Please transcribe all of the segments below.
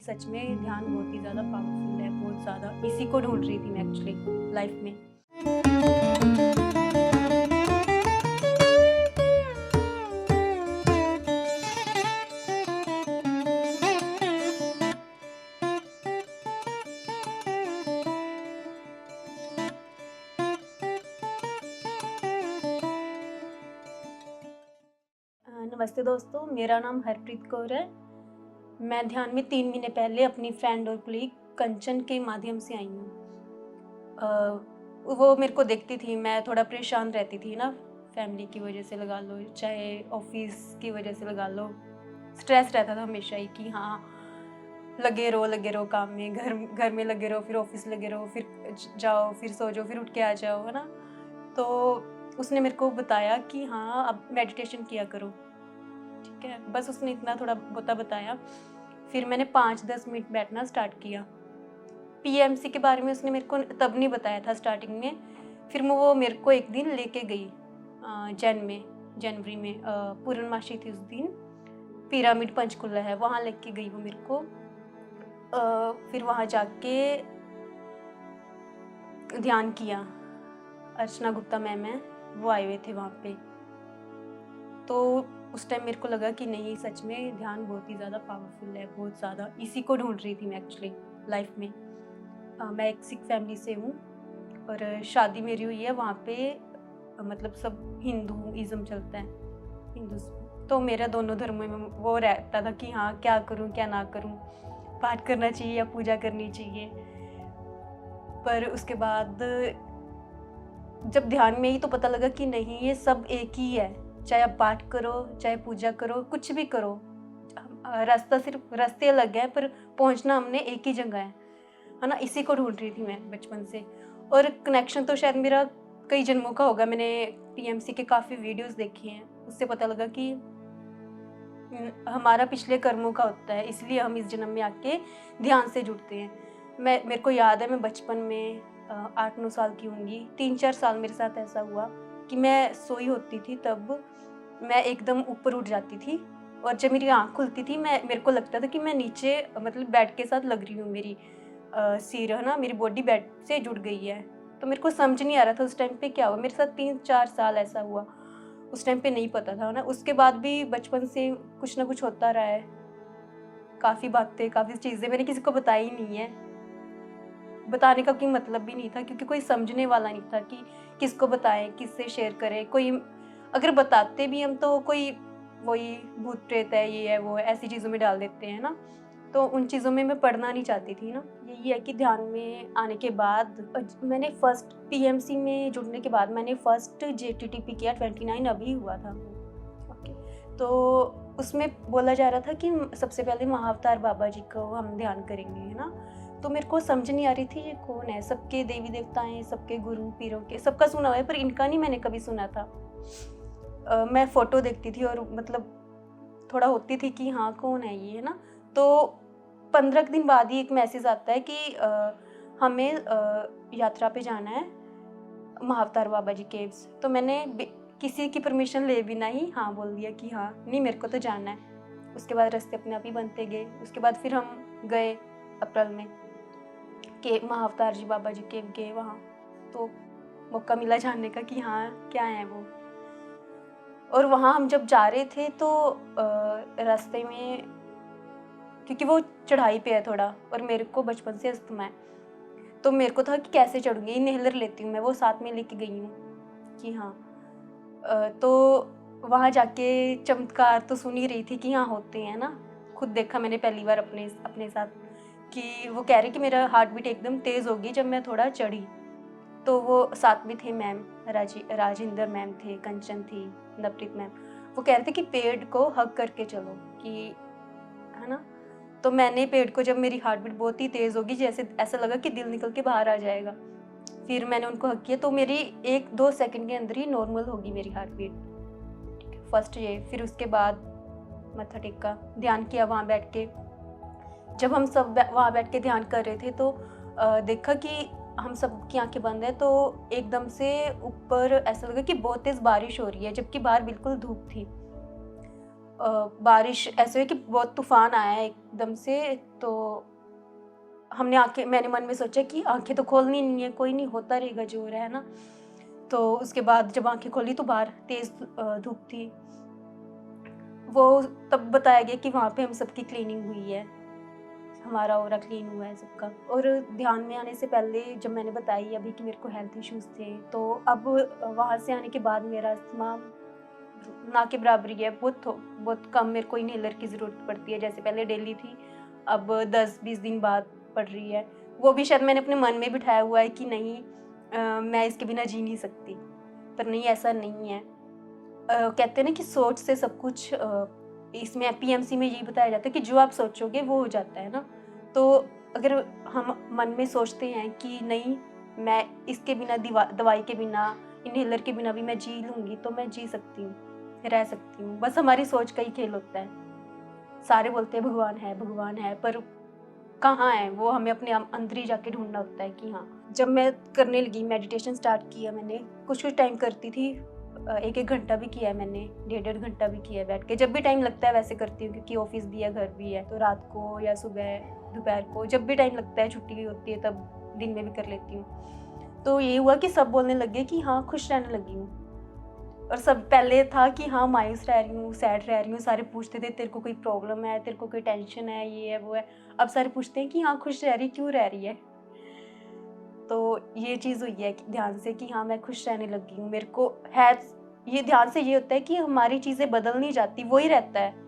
सच में ध्यान बहुत ही ज़्यादा पावरफुल है, बहुत ज़्यादा। इसी को ढूँढ रही थी मैं एक्चुअली लाइफ में। नमस्ते दोस्तों, मेरा नाम हरप्रीत कौर है। मैं ध्यान में 3 महीने पहले अपनी फ्रेंड और कोलीग कंचन के माध्यम से आई हूँ। वो मेरे को देखती थी, मैं थोड़ा परेशान रहती थी ना, फैमिली की वजह से लगा लो, चाहे ऑफिस की वजह से लगा लो। स्ट्रेस रहता था हमेशा ही कि हाँ, लगे रहो काम में, घर में लगे रहो, फिर ऑफिस लगे रहो, फिर जाओ, फिर सो जाओ, फिर उठ के आ जाओ, है ना। तो उसने मेरे को बताया कि हाँ, अब मेडिटेशन किया करो, ठीक है। बस उसने इतना थोड़ा बहुत बताया। फिर मैंने 5-10 मिनट बैठना स्टार्ट किया। पीएमसी के बारे में उसने मेरे को तब नहीं बताया था स्टार्टिंग में। फिर वो मेरे को एक दिन लेके गई जनवरी में, पूर्णमासी थी उस दिन। पिरामिड पंचकुला है, वहाँ लेके गई वो मेरे को। फिर वहाँ जाके ध्यान किया। अर्चना गुप्ता मैम है, वो आए हुए थे वहाँ पे। तो उस टाइम मेरे को लगा कि नहीं, सच में ध्यान बहुत ही ज़्यादा पावरफुल है, बहुत ज़्यादा। इसी को ढूंढ रही थी मैं एक्चुअली लाइफ में। मैं एक सिख फैमिली से हूँ और शादी मेरी हुई है वहाँ पे, मतलब सब हिंदूइज़्म चलता है, हिंदू। तो मेरा दोनों धर्मों में वो रहता था कि हाँ, क्या करूँ क्या ना करूँ, पाठ करना चाहिए या पूजा करनी चाहिए। पर उसके बाद जब ध्यान में ही तो पता लगा कि नहीं, ये सब एक ही है। चाहे आप पाठ करो, चाहे पूजा करो, कुछ भी करो, रास्ता सिर्फ रास्ते अलग हैं, पर पहुंचना हमने एक ही जगह है ना। इसी को ढूंढ रही थी मैं बचपन से। और कनेक्शन तो शायद मेरा कई जन्मों का होगा। मैंने पीएमसी के काफ़ी वीडियोस देखे हैं, उससे पता लगा कि हमारा पिछले कर्मों का होता है, इसलिए हम इस जन्म में आके ध्यान से जुड़ते हैं। मेरे को याद है, मैं बचपन में 8-9 साल की होंगी, 3-4 साल मेरे साथ ऐसा हुआ कि मैं सोई होती थी, तब मैं एकदम ऊपर उठ जाती थी और जब मेरी आँख खुलती थी, मेरे को लगता था कि मैं नीचे, मतलब बेड के साथ लग रही हूँ। मेरी सिर है ना, मेरी बॉडी बेड से जुड़ गई है। तो मेरे को समझ नहीं आ रहा था उस टाइम पे क्या हुआ। मेरे साथ 3-4 साल ऐसा हुआ। उस टाइम पे नहीं पता था ना। उसके बाद भी बचपन से कुछ ना कुछ होता रहा है। काफ़ी बातें, काफ़ी चीज़ें मैंने किसी को बताई नहीं है। बताने का कोई मतलब भी नहीं था, क्योंकि कोई समझने वाला नहीं था कि किसको बताएं, किससे शेयर करें। कोई अगर बताते भी हम तो कोई वही भूत प्रेत है, ये है वो है, ऐसी चीज़ों में डाल देते हैं ना। तो उन चीज़ों में मैं पढ़ना नहीं चाहती थी ना। यही है कि ध्यान में आने के बाद मैंने फर्स्ट पीएमसी में जुड़ने के बाद मैंने फर्स्ट जेटीटीपी किया, 29 अभी हुआ था। ओके, तो उसमें बोला जा रहा था कि सबसे पहले महाअवतार बाबा जी को हम ध्यान करेंगे, है ना। तो मेरे को समझ नहीं आ रही थी ये कौन है। सबके देवी देवताएं, सबके गुरु पीरों के सबका सुना हुआ है, पर इनका नहीं मैंने कभी सुना था। मैं फ़ोटो देखती थी और मतलब थोड़ा होती थी कि हाँ, कौन है ये, है ना। तो 15 दिन बाद ही एक मैसेज आता है कि हमें यात्रा पे जाना है, महाअवतार बाबा जी केव्स। तो मैंने किसी की परमिशन ले बिना ही हाँ बोल दिया कि हाँ, नहीं, मेरे को तो जाना है। उसके बाद रास्ते अपने आप ही बनते गए। उसके बाद फिर हम गए अप्रैल में के महाअवतार जी बाबा जी केव गए वहाँ। तो मौका मिला जानने का कि हाँ, क्या है वो। और वहाँ हम जब जा रहे थे तो रास्ते में, क्योंकि वो चढ़ाई पे है थोड़ा और मेरे को बचपन से अस्थमा है, तो मेरे को था कि कैसे चढ़ूँगी, इन्हेलर लेती हूँ मैं, वो साथ में लेके गई हूँ कि हाँ। तो वहाँ जाके चमत्कार तो सुन ही रही थी कि हाँ, होते हैं ना। खुद देखा मैंने पहली बार अपने साथ कि वो कह रहे कि मेरा हार्ट बीट एकदम तेज़ होगी जब मैं थोड़ा चढ़ी। तो वो साथ में थे मैम, राजिंदर मैम थे, कंचन थी, नवप्रीत मैम। वो कह रहे थे कि पेड़ को हग करके चलो, कि है ना। तो मैंने पेड़ को, जब मेरी हार्ट बीट बहुत ही तेज़ होगी, जैसे ऐसा लगा कि दिल निकल के बाहर आ जाएगा, फिर मैंने उनको हग किया, तो मेरी 1-2 सेकंड के अंदर ही नॉर्मल होगी मेरी हार्ट बीट, ठीक है। फर्स्ट ये, फिर उसके बाद मत्था टेका, ध्यान किया वहाँ बैठ के। जब हम सब वहाँ बैठ के ध्यान कर रहे थे तो देखा कि हम सब की आंखें बंद है, तो एकदम से ऊपर ऐसा लगा कि बहुत तेज़ बारिश हो रही है, जबकि बाहर बिल्कुल धूप थी। बारिश ऐसे हुई कि बहुत तूफ़ान आया एकदम से, तो मैंने मन में सोचा कि आँखें तो खोलनी नहीं है, कोई नहीं, होता रहेगा जो हो रहा है ना। तो उसके बाद जब आँखें खोली तो बाहर तेज़ धूप थी। वो तब बताया गया कि वहाँ पे हम सबकी क्लीनिंग हुई है, हमारा ओरा क्लीन हुआ है सबका। और ध्यान में आने से पहले जब मैंने बताई अभी कि मेरे को हेल्थ इश्यूज़ थे, तो अब वहाँ से आने के बाद मेरा अस्थमा ना के बराबर ही है, बहुत कम मेरे को इन्हेलर की ज़रूरत पड़ती है। जैसे पहले डेली थी, अब 10-20 दिन बाद पड़ रही है। वो भी शायद मैंने अपने मन में बिठाया हुआ है कि नहीं, मैं इसके बिना जी नहीं सकती, पर नहीं, ऐसा नहीं है। कहते हैं ना कि सोच से सब कुछ, इसमें पीएमसी में यही बताया जाता है कि जो आप सोचोगे वो हो जाता है ना। तो अगर हम मन में सोचते हैं कि नहीं, मैं इसके बिना, दवाई के बिना, इन्हेलर के बिना भी मैं जी लूँगी, तो मैं जी सकती हूँ, रह सकती हूँ। बस हमारी सोच का ही खेल होता है। सारे बोलते हैं भगवान है, पर कहाँ है वो, हमें अपने अंदर ही जाके ढूँढना होता है कि हाँ। जब मैं करने लगी, मेडिटेशन स्टार्ट किया मैंने, कुछ टाइम करती थी, 1-1 घंटा भी किया है मैंने, 1.5 घंटा भी किया है बैठ के। जब भी टाइम लगता है वैसे करती हूँ, क्योंकि ऑफिस भी है, घर भी है, तो रात को या सुबह, दोपहर को, जब भी टाइम लगता है, छुट्टी होती है तब दिन में भी कर लेती हूँ। तो ये हुआ कि सब बोलने लगे कि हाँ, खुश रहने लगी हूँ। और सब पहले था कि हाँ, मायूस रह रही हूँ, सैड रह रही हूँ। सारे पूछते थे तेरे को कोई प्रॉब्लम है, तेरे को कोई टेंशन है, ये है वो है। अब सारे पूछते हैं कि हाँ, खुश रह रही, क्यों रह रही है। तो ये चीज़ हुई है कि ध्यान से कि हाँ, मैं खुश रहने लगी हूँ। मेरे को है, ये ध्यान से ये होता है कि हमारी चीज़ें बदल नहीं जाती, वही रहता है।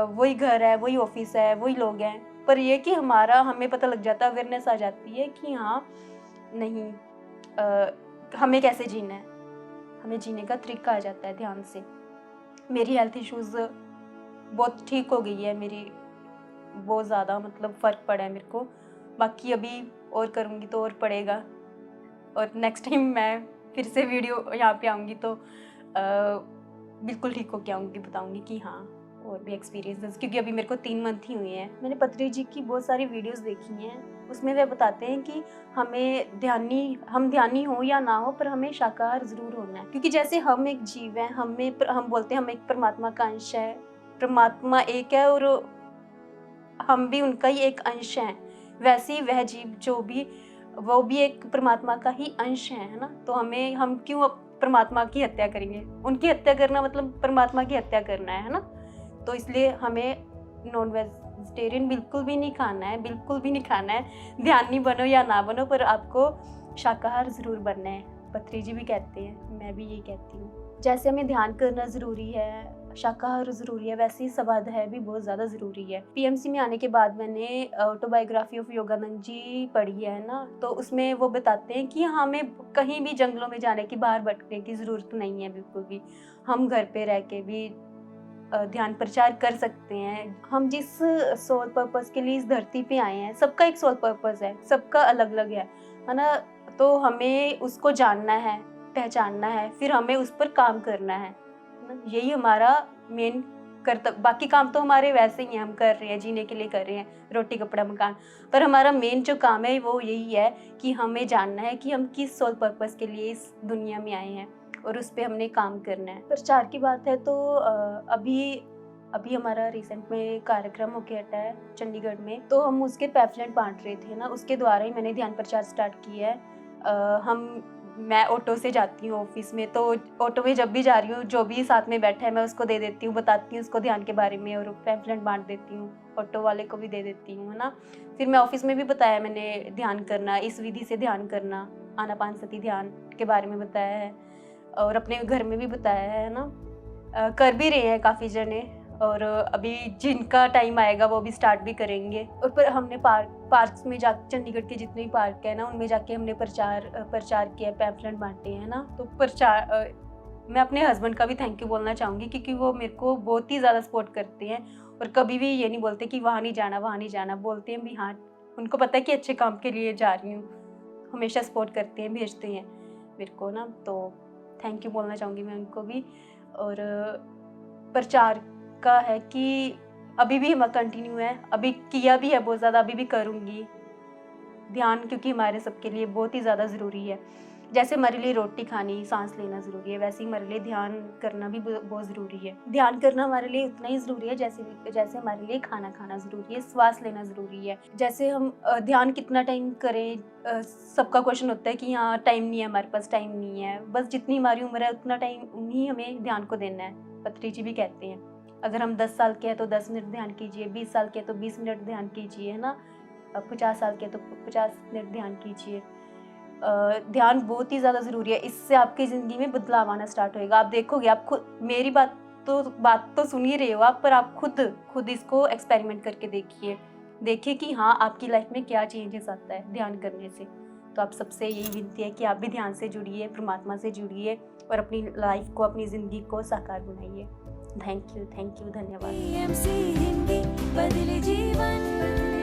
वही घर है, वही ऑफिस है, वही लोग हैं, पर ये कि हमें पता लग जाता है, अवेयरनेस आ जाती है कि हाँ, नहीं, हमें कैसे जीना है, हमें जीने का तरीका आ जाता है ध्यान से। मेरी हेल्थ इश्यूज़ बहुत ठीक हो गई है मेरी, बहुत ज़्यादा, मतलब फ़र्क पड़ा है मेरे को। बाकी अभी और करूँगी तो और पड़ेगा, और नेक्स्ट टाइम मैं फिर से वीडियो यहाँ पे आऊँगी तो बिल्कुल ठीक होके आऊँगी, बताऊँगी कि हाँ, और भी एक्सपीरियंसेस, क्योंकि अभी मेरे को 3 मंथ ही हुए हैं। मैंने पत्री जी की बहुत सारी वीडियोज़ देखी हैं, उसमें वे बताते हैं कि हम ध्यानी हो या ना हो, पर हमें शाकाहार ज़रूर होना है। क्योंकि जैसे हम एक जीव हैं, हम बोलते हैं हम एक परमात्मा का अंश है, परमात्मा एक है और हम भी उनका ही एक अंश हैं। वैसे ही वह जीव वो भी एक परमात्मा का ही अंश है ना? तो हम क्यों परमात्मा की हत्या करेंगे? उनकी हत्या करना मतलब परमात्मा की हत्या करना है ना? तो इसलिए हमें नॉन वेजिटेरियन बिल्कुल भी नहीं खाना है, बिल्कुल भी नहीं खाना है। ध्यानी बनो या ना बनो, पर आपको शाकाहार ज़रूर बनना है। पत्री जी भी कहते हैं, मैं भी यही कहती हूँ। जैसे हमें ध्यान करना ज़रूरी है, शाकाहार ज़रूरी है, वैसे ही स्वाध्याय भी बहुत ज़्यादा ज़रूरी है। पीएमसी में आने के बाद मैंने ऑटोबायोग्राफी ऑफ योगानंद जी पढ़ी है ना, तो उसमें वो बताते हैं कि हमें कहीं भी जंगलों में जाने की, बाहर भटकने की ज़रूरत नहीं है बिल्कुल भी। हम घर पे रह के भी ध्यान प्रचार कर सकते हैं। हम जिस सोल पर्पस के लिए इस धरती पे आए हैं, सबका एक सोल पर्पस है, सबका अलग-अलग है ना? तो हमें उसको जानना है, पहचानना है, फिर हमें उस पर काम करना है ना? यही हमारा मेन कर्तव्य। बाकी काम तो हमारे वैसे ही हैं, हम कर रहे हैं, जीने के लिए कर रहे हैं, रोटी, कपड़ा, मकान। पर हमारा मेन जो काम है वो यही है कि हमें जानना है कि हम किस सोल पर्पस के लिए इस दुनिया में आए हैं, और उस पे हमने काम करना है। प्रचार की बात है तो अभी हमारा रिसेंट में कार्यक्रम होके हटा है चंडीगढ़ में, तो हम उसके पैम्फलेट बांट रहे थे ना, उसके द्वारा ही मैंने ध्यान प्रचार स्टार्ट किया है। मैं ऑटो से जाती हूँ ऑफिस में, तो ऑटो में जब भी जा रही हूँ, जो भी साथ में बैठा है मैं उसको दे देती हूँ, बताती हूँ उसको ध्यान के बारे में, और पैम्फलेट बांट देती हूँ, ऑटो वाले को भी दे देती हूँ, है ना। फिर मैं ऑफिस में भी बताया मैंने, ध्यान करना, इस विधि से ध्यान करना, आनापानसति ध्यान के बारे में बताया है, और अपने घर में भी बताया है ना। कर भी रहे हैं काफ़ी जने, और अभी जिनका टाइम आएगा वो भी स्टार्ट भी करेंगे। और पर हमने पार्क्स में जा, चंडीगढ़ के जितने भी पार्क है ना, उनमें जाके हमने प्रचार किया, पैम्फलेट बांटे हैं ना। तो मैं अपने हस्बैंड का भी थैंक यू बोलना चाहूँगी, क्योंकि वो मेरे को बहुत ही ज़्यादा सपोर्ट करते हैं, और कभी भी ये नहीं बोलते कि वहाँ नहीं जाना, बोलते हैं भी हाँ, उनको पता है कि अच्छे काम के लिए जा रही हूँ, हमेशा सपोर्ट करते हैं, भेजते हैं मेरे को ना। तो थैंक यू बोलना चाहूँगी मैं उनको भी। और प्रचार का है कि अभी भी कंटिन्यू है, अभी किया भी है बहुत ज़्यादा, अभी भी करूँगी ध्यान, क्योंकि हमारे सबके लिए बहुत ही ज़्यादा ज़रूरी है। जैसे हमारे लिए रोटी खानी, सांस लेना ज़रूरी है, वैसे ही हमारे लिए ध्यान करना भी बहुत ज़रूरी है। ध्यान करना हमारे लिए उतना ही ज़रूरी है जैसे हमारे लिए खाना खाना ज़रूरी है, श्वास लेना ज़रूरी है। जैसे हम ध्यान कितना टाइम करें, सबका क्वेश्चन होता है कि हाँ टाइम नहीं है, हमारे पास टाइम नहीं है। बस जितनी हमारी उम्र है उतना टाइम ही हमें ध्यान को देना है। पतंजलि जी भी कहते हैं, अगर हम 10 साल के हैं तो 10 मिनट ध्यान कीजिए, 20 साल के हैं तो 20 मिनट ध्यान कीजिए, है ना। 50 साल के हैं तो 50 मिनट ध्यान कीजिए। ध्यान बहुत ही ज़्यादा ज़रूरी है, इससे आपकी ज़िंदगी में बदलाव आना स्टार्ट होएगा। आप देखोगे, आप खुद मेरी बात तो सुन ही रहे हो आप, पर आप खुद इसको एक्सपेरिमेंट करके देखिए कि हाँ आपकी लाइफ में क्या चेंजेस आता है ध्यान करने से। तो आप सबसे यही विनती है कि आप भी ध्यान से जुड़िए, परमात्मा से जुड़िए और अपनी लाइफ को, अपनी ज़िंदगी को साकार बनाइए। थैंक यू, धन्यवाद। PMC हिंदी बदले जीवन।